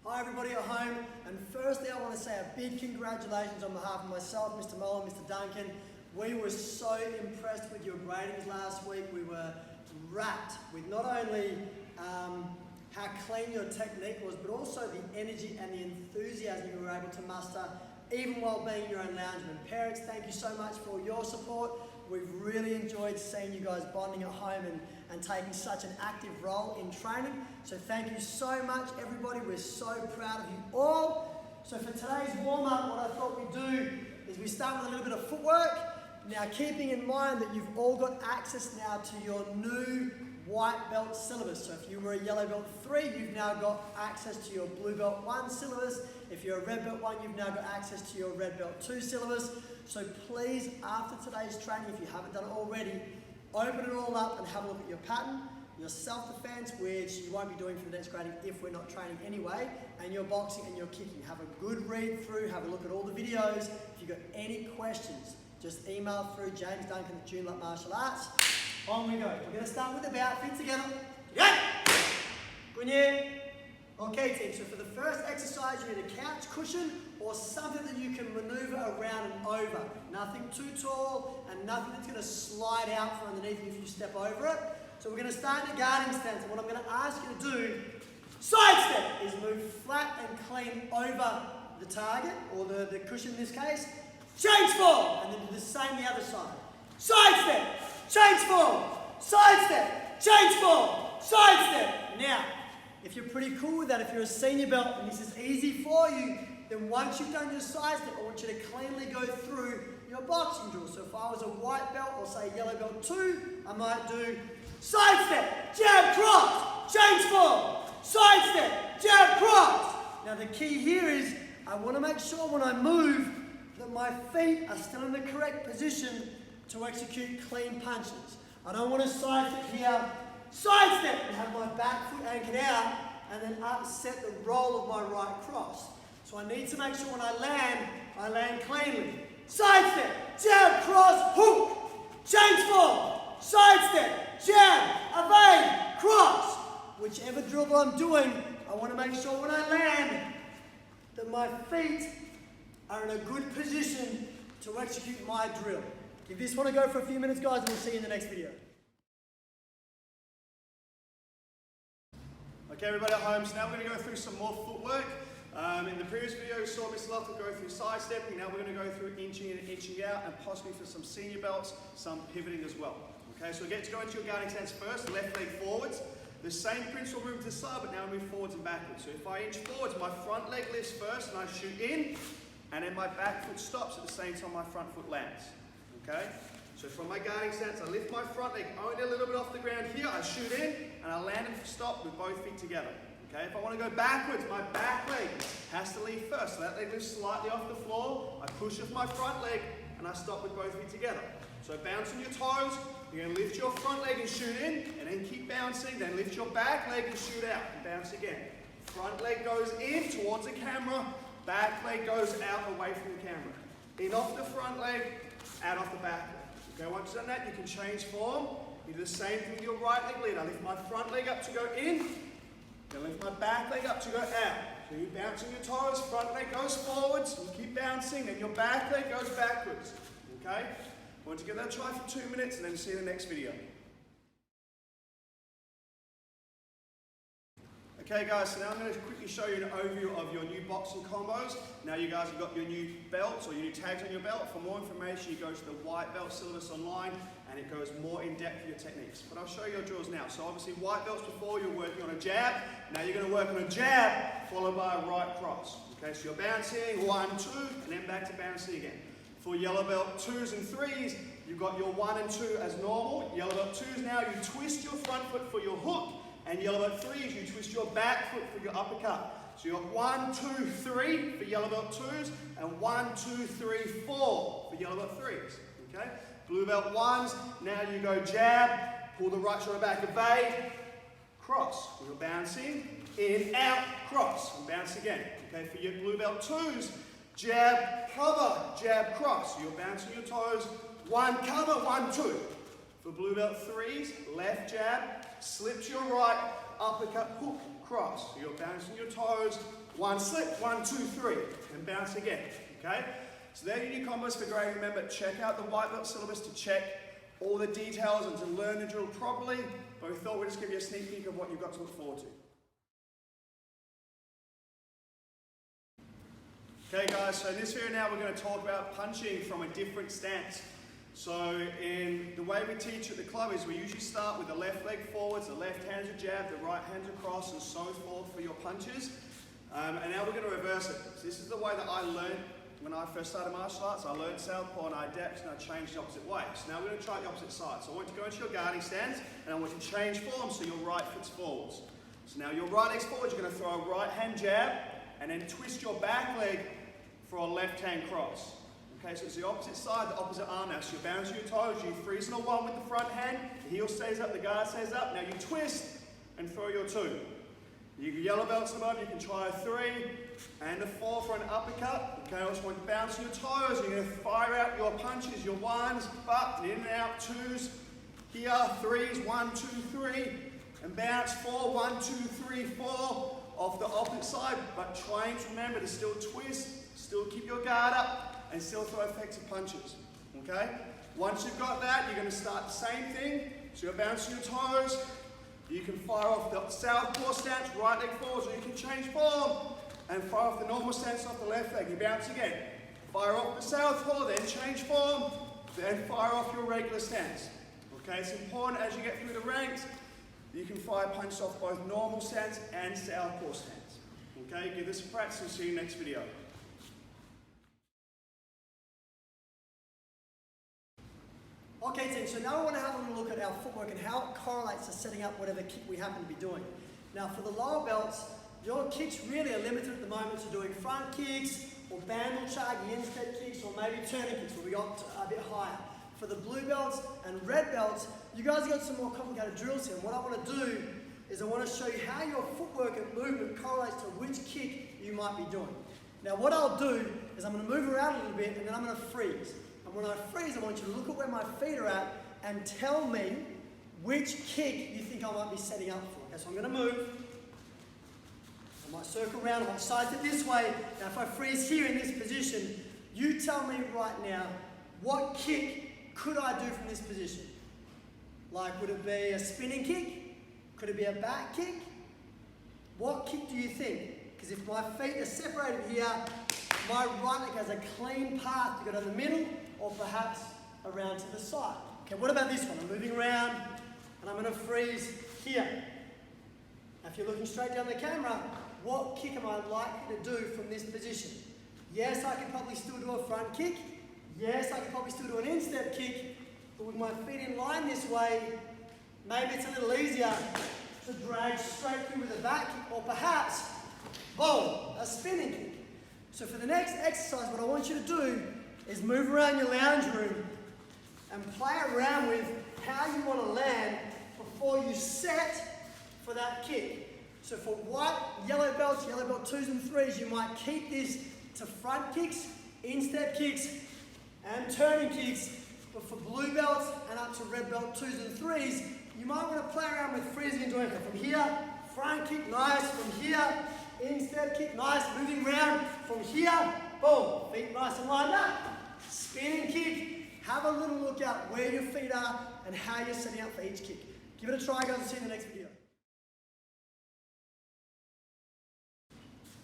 Hi everybody at home, and firstly I want to say a big congratulations on behalf of myself, Mr. Muller, Mr. Duncan. We were so impressed with your gradings last week. We were wrapped with not only how clean your technique was, but also the energy and the enthusiasm you were able to muster, even while being your own loungeman. Parents, thank you so much for your support. We've really enjoyed seeing you guys bonding at home and taking such an active role in training. So thank you so much, everybody. We're so proud of you all. So for today's warm-up, what I thought we'd do is we start with a little bit of footwork. Now, keeping in mind that you've all got access now to your new white belt syllabus. So if you were a yellow belt 3, you've now got access to your blue belt 1 syllabus. If you're a red belt 1, you've now got access to your red belt 2 syllabus. So please, after today's training, if you haven't done it already, open it all up and have a look at your pattern, your self-defense, which you won't be doing for the next grading if we're not training anyway, and your boxing and your kicking. Have a good read through, have a look at all the videos. If you've got any questions, just email through James Duncan at Joondalup Martial Arts. On we go. We're going to start with the bow, feet together. Yeah. Good. Okay team, so for the first exercise you need a couch cushion or something that you can maneuver around and over. Nothing too tall and nothing that's going to slide out from underneath you if you step over it. So we're going to start in a guarding stance, and what I'm going to ask you to do, side step, is move flat and clean over the target, or the cushion in this case. Change form, and then do the same the other side. Side step, change form, side step, change form, side step. Now, if you're pretty cool with that, if you're a senior belt and this is easy for you, then once you've done your side step, I want you to cleanly go through your boxing drill. So if I was a white belt or say yellow belt 2, I might do side step, jab, cross, change form, side step, jab, cross. Now the key here is I want to make sure when I move that my feet are still in the correct position to execute clean punches. I don't want to side step here, side step, and have my back foot anchored out and then upset the roll of my right cross. So I need to make sure when I land cleanly. Side step, jab, cross, hook, change form, side step, jab, evade, cross. Whichever drill that I'm doing, I want to make sure when I land that my feet are in a good position to execute my drill. Give this one a go for a few minutes, guys, and we'll see you in the next video. Okay, everybody at home, so now we're going to go through some more footwork. In the previous video, you saw Mr. Lofton go through side stepping. Now we're going to go through inching in and inching out, and possibly for some senior belts, some pivoting as well. Okay, so we get to go into your guarding stance first, left leg forwards. The same principle move to the side, but now we move forwards and backwards. So if I inch forwards, my front leg lifts first and I shoot in, and then my back foot stops at the same time my front foot lands. Okay? So from my guarding stance, I lift my front leg only a little bit off the ground here, I shoot in, and I land and stop with both feet together. Okay? If I want to go backwards, my back leg has to leave first. So that leg lifts slightly off the floor, I push with my front leg, and I stop with both feet together. So bounce on your toes, you're going to lift your front leg and shoot in, and then keep bouncing, then lift your back leg and shoot out, and bounce again. Front leg goes in towards the camera, back leg goes out away from the camera. In off the front leg, out off the back leg. Okay, once you've done that, you can change form. You do the same thing with your right leg lead. I lift my front leg up to go in, then lift my back leg up to go out. So you bounce on your toes, front leg goes forwards, you keep bouncing, and your back leg goes backwards. Okay? I want to give that a try for 2 minutes and then see you in the next video. Okay guys, so now I'm going to quickly show you an overview of your new boxing combos. Now you guys have got your new belts or your new tags on your belt. For more information, you go to the white belt syllabus online and it goes more in depth for your techniques. But I'll show you your drills now. So obviously white belts before you were working on a jab. Now you're going to work on a jab followed by a right cross. Okay, so you're bouncing, 1, 2, and then back to bouncing again. For yellow belt 2s and 3s, you've got your 1 and 2 as normal. Yellow belt 2s now, you twist your front foot for your hook. And yellow belt 3s, you twist your back foot for your uppercut. So you've got 1, 2, 3 for yellow belt 2s, and 1, 2, 3, 4 for yellow belt 3s. Okay? Blue belt 1s, now you go jab, pull the right shoulder back, evade, cross. You're bouncing, in, out, cross, and bounce again. Okay, for your blue belt 2s, jab, cover, jab, cross. So you're bouncing your toes, 1, cover, 1, 2. For blue belt 3s, left jab, slip to your right, uppercut, hook, cross. So you're bouncing your toes, One slip, 1, 2, 3, and bounce again, okay? So there are your new combos for grading. Remember, check out the white belt syllabus to check all the details and to learn the drill properly, but we thought we'd just give you a sneak peek of what you've got to look forward to. Okay guys, so in this video now we're going to talk about punching from a different stance. So in the way we teach at the club is we usually start with the left leg forwards, the left hand's a jab, the right hand's across, and so forth for your punches. And now we're going to reverse it. So this is the way that I learned when I first started martial arts. I learned southpaw and I adapted and I changed the opposite way. So now we're going to try the opposite side. So I want you to go into your guarding stance and I want you to change form so your right foot's forwards. So now your right leg's forwards, you're going to throw a right hand jab and then twist your back leg for a left hand cross. Okay, so it's the opposite side, the opposite arm now. So you're balancing your toes, you freeze on a 1 with the front hand, the heel stays up, the guard stays up. Now you twist and throw your 2. You can yellow belts above, you can try a 3 and a 4 for an uppercut. Okay, I also want you to bounce your toes. You're going to fire out your punches, your 1s, but in and out, 2s, here, 3s, 1, 2, 3, and bounce 4, 1, 2, 3, 4, off the opposite side, but trying to remember to still twist, still keep your guard up, and still throw effective punches. Okay? Once you've got that, you're going to start the same thing. So you're bouncing your toes. You can fire off the southpaw stance, right leg forwards, or you can change form and fire off the normal stance off the left leg. You bounce again. Fire off the southpaw, then change form, then fire off your regular stance. Okay, it's important as you get through the ranks, you can fire punches off both normal stance and southpaw stance. Okay, give this a practice and see you next video. Okay team, so now we want to have a little look at our footwork and how it correlates to setting up whatever kick we happen to be doing. Now for the lower belts, your kicks really are limited at the moment to doing front kicks or bandle charging instep kicks or maybe turning kicks where we got a bit higher. For the blue belts and red belts, you guys have got some more complicated drills here. And what I want to do is I want to show you how your footwork and movement correlates to which kick you might be doing. Now what I'll do is I'm going to move around a little bit and then I'm going to freeze. And when I freeze, I want you to look at where my feet are at and tell me which kick you think I might be setting up for. Okay, so I'm going to move. I might circle around, I might side it this way. Now if I freeze here in this position, you tell me right now, what kick could I do from this position? Like, would it be a spinning kick? Could it be a back kick? What kick do you think? Because if my feet are separated here, my right leg has a clean path to go down the middle or perhaps around to the side. Okay, what about this one? I'm moving around and I'm going to freeze here. Now if you're looking straight down the camera, what kick am I likely to do from this position? Yes, I could probably still do a front kick. Yes, I could probably still do an instep kick, but with my feet in line this way, maybe it's a little easier to drag straight through with a back kick or perhaps, boom, a spinning kick. So for the next exercise, what I want you to do is move around your lounge room and play around with how you want to land before you set for that kick. So for white, yellow belt 2s and 3s, you might keep this to front kicks, instep kicks, and turning kicks. But for blue belts and up to red belt 2s and 3s, you might want to play around with freezing and doing it from here, front kick, nice, from here, instep kick, nice, moving around from here, boom, feet nice and lined up. Spinning kick, have a little look at where your feet are and how you're setting up for each kick. Give it a try guys and see you in the next video.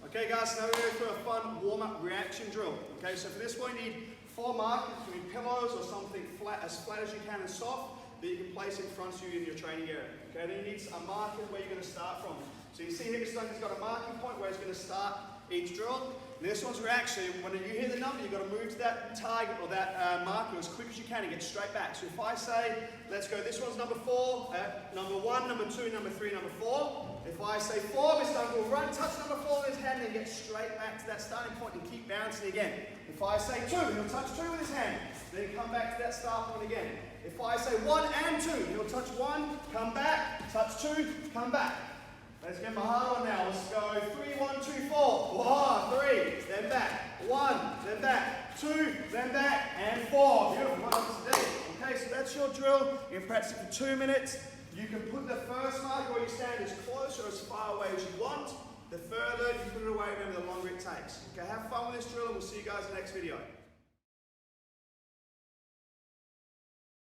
Okay guys, so now we're going to go through a fun warm-up reaction drill. Okay, so for this one you need 4 markers. You need pillows or something flat as you can and soft that you can place in front of you in your training area. Okay, then you need a marker where you're going to start from. So you see here Mr. Duncan's got a marking point where he's going to start each drill. And this one's reaction. When you hear the number, you've got to move to that target or that marker as quick as you can and get straight back. So if I say, let's go, this one's number 4, number 1, number 2, number 3, number 4. If I say 4, Mr. Duncan will run, touch number 4 with his hand and get straight back to that starting point and keep bouncing again. If I say 2, he'll touch 2 with his hand, then come back to that start point again. If I say 1 and 2, he'll touch 1, come back, touch 2, come back. Let's get my heart on now. Let's go 3, 1, 2, 4. 1, 3, then back. 1, then back. 2, then back. And 4. Beautiful. Well done today. Okay, so that's your drill. You can practice it for 2 minutes. You can put the first marker where you stand as close or as far away as you want. The further you put it away, remember training, the longer it takes. Okay, have fun with this drill and we'll see you guys in the next video.